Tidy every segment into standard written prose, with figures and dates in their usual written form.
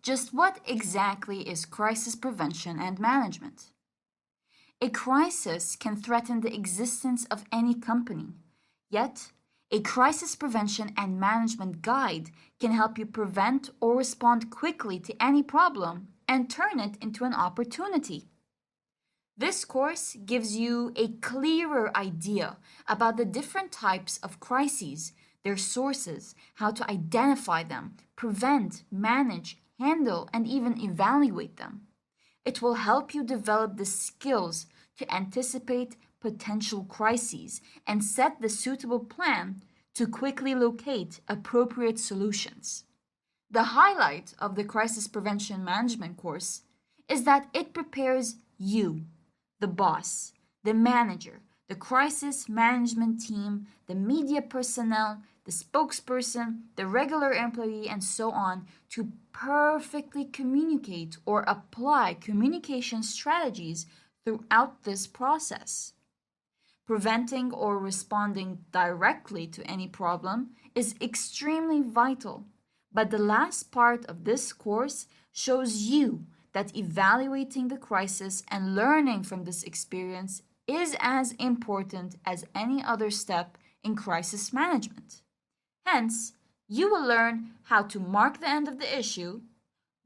Just what exactly is crisis prevention and management? A crisis can threaten the existence of any company, yet a crisis prevention and management guide can help you prevent or respond quickly to any problem and turn it into an opportunity. This course gives you a clearer idea about the different types of crises, their sources, how to identify them, prevent, manage, handle, and even evaluate them. It will help you develop the skills to anticipate potential crises and set the suitable plan to quickly locate appropriate solutions. The highlight of the Crisis Prevention Management course is that it prepares you, the boss, the manager, the crisis management team, the media personnel, the spokesperson, the regular employee, and so on, to perfectly communicate or apply communication strategies throughout this process. Preventing or responding directly to any problem is extremely vital, but the last part of this course shows you that evaluating the crisis and learning from this experience is as important as any other step in crisis management. Hence, you will learn how to mark the end of the issue,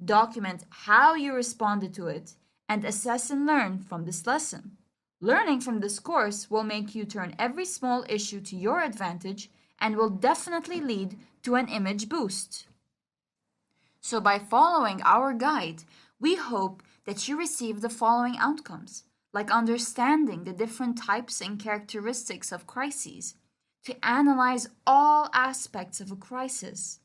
document how you responded to it, and assess and learn from this lesson. Learning from this course will make you turn every small issue to your advantage and will definitely lead to an image boost. So by following our guide, we hope that you receive the following outcomes, like understanding the different types and characteristics of crises, to analyze all aspects of a crisis,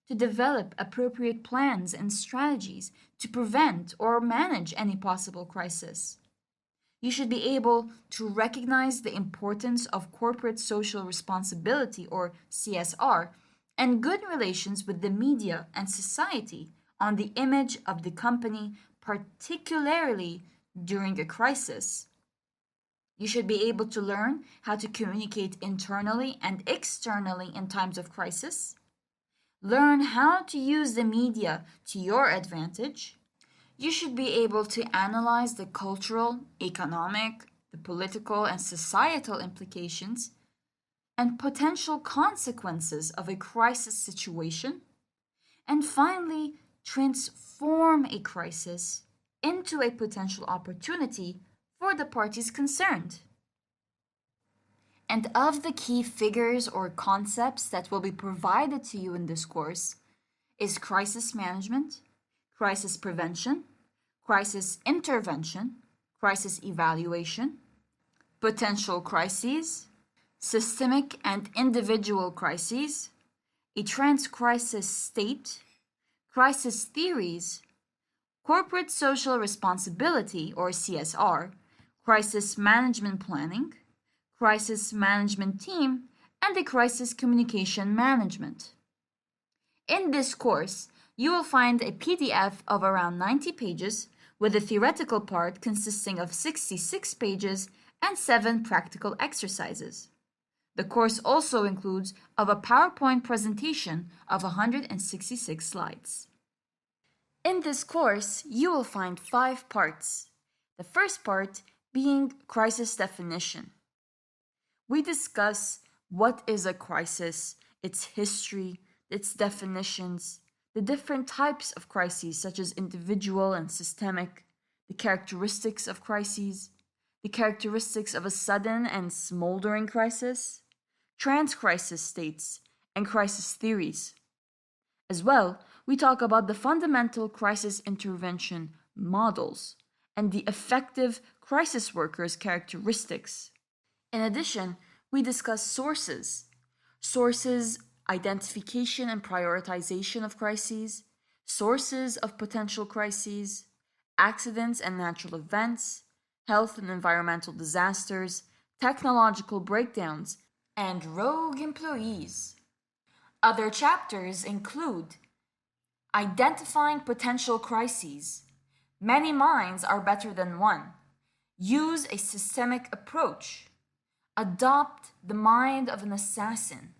to develop appropriate plans and strategies to prevent or manage any possible crisis. You should be able to recognize the importance of corporate social responsibility, or CSR, and good relations with the media and society on the image of the company, particularly during a crisis. You should be able to learn how to communicate internally and externally in times of crisis. Learn how to use the media to your advantage. You should be able to analyze the cultural, economic, the political, and societal implications and potential consequences of a crisis situation. And finally, transform a crisis into a potential opportunity for the parties concerned. And of the key figures or concepts that will be provided to you in this course is crisis management, crisis prevention, crisis intervention, crisis evaluation, potential crises, systemic and individual crises, a trans-crisis state, crisis theories, corporate social responsibility or CSR, crisis management planning, crisis management team, and the crisis communication management. In this course, you will find a PDF of around 90 pages with the theoretical part consisting of 66 pages and 7 practical exercises. The course also includes a PowerPoint presentation of 166 slides. In this course, you will find 5 parts. The first part being crisis definition. We discuss what is a crisis, its history, its definitions, the different types of crises such as individual and systemic, the characteristics of crises, the characteristics of a sudden and smoldering crisis, trans-crisis states, and crisis theories. As well, we talk about the fundamental crisis intervention models and the effective crisis workers' characteristics. In addition, we discuss sources, identification and prioritization of crises, sources of potential crises, accidents and natural events, health and environmental disasters, technological breakdowns, and rogue employees. Other chapters include identifying potential crises. Many minds are better than one. Use a systemic approach. Adopt the mind of an assassin.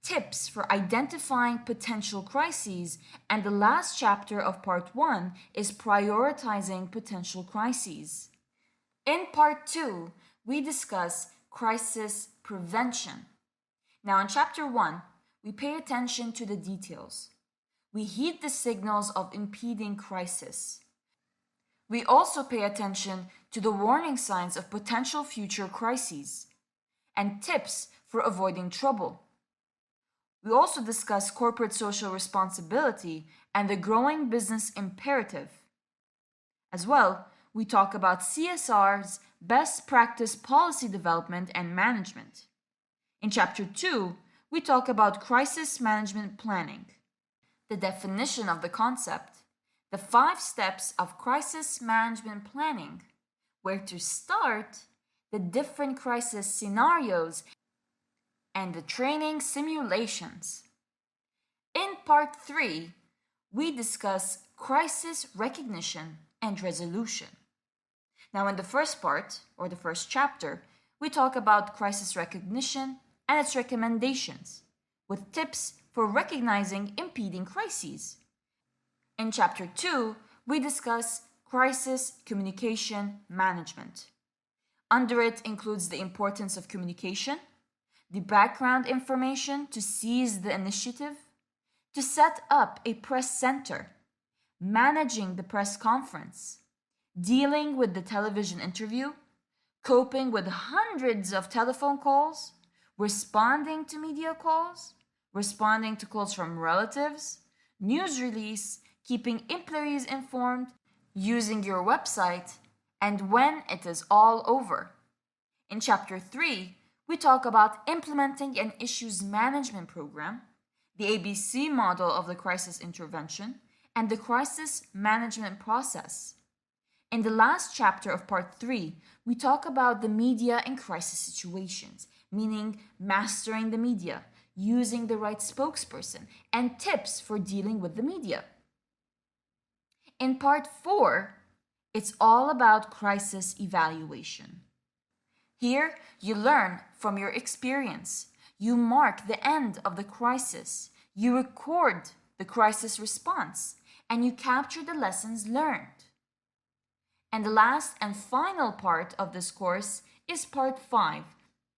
tips for identifying potential crises, and the last chapter of part 1 is prioritizing potential crises. In part 2, we discuss crisis prevention. Now, in chapter 1, we pay attention to the details. We heed the signals of impending crisis. We also pay attention to the warning signs of potential future crises and tips for avoiding trouble. We also discuss corporate social responsibility and the growing business imperative. As well, we talk about CSR's best practice policy development and management. In Chapter 2, we talk about crisis management planning, the definition of the concept, the 5 steps of crisis management planning, where to start, the different crisis scenarios, and the training simulations. In part 3, we discuss crisis recognition and resolution. Now, in the first part, or the first chapter, we talk about crisis recognition and its recommendations, with tips for recognizing impending crises. In chapter 2, we discuss crisis communication management. Under it includes the importance of communication, the background information to seize the initiative, to set up a press center, managing the press conference, dealing with the television interview, coping with hundreds of telephone calls, responding to media calls, responding to calls from relatives, news release, keeping employees informed, using your website, and when it is all over. In chapter 3, we talk about implementing an issues management program, the ABC model of the crisis intervention, and the crisis management process. In the last chapter of part 3, we talk about the media in crisis situations, meaning mastering the media, using the right spokesperson, and tips for dealing with the media. In part 4, it's all about crisis evaluation. Here, you learn from your experience. You mark the end of the crisis. You record the crisis response, and you capture the lessons learned. And the last and final part of this course is part 5,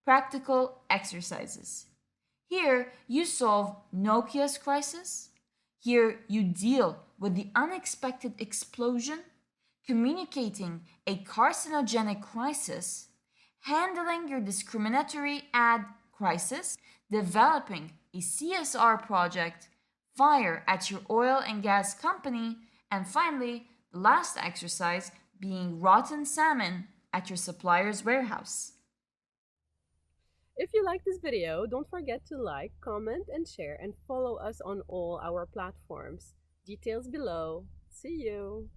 practical exercises. Here, you solve Nokia's crisis. Here, you deal with the unexpected explosion, communicating a carcinogenic crisis, handling your discriminatory ad crisis, developing a CSR project, fire at your oil and gas company, and finally, the last exercise being rotten salmon at your supplier's warehouse. If you like this video, don't forget to like, comment, and share, and follow us on all our platforms. Details below. See you!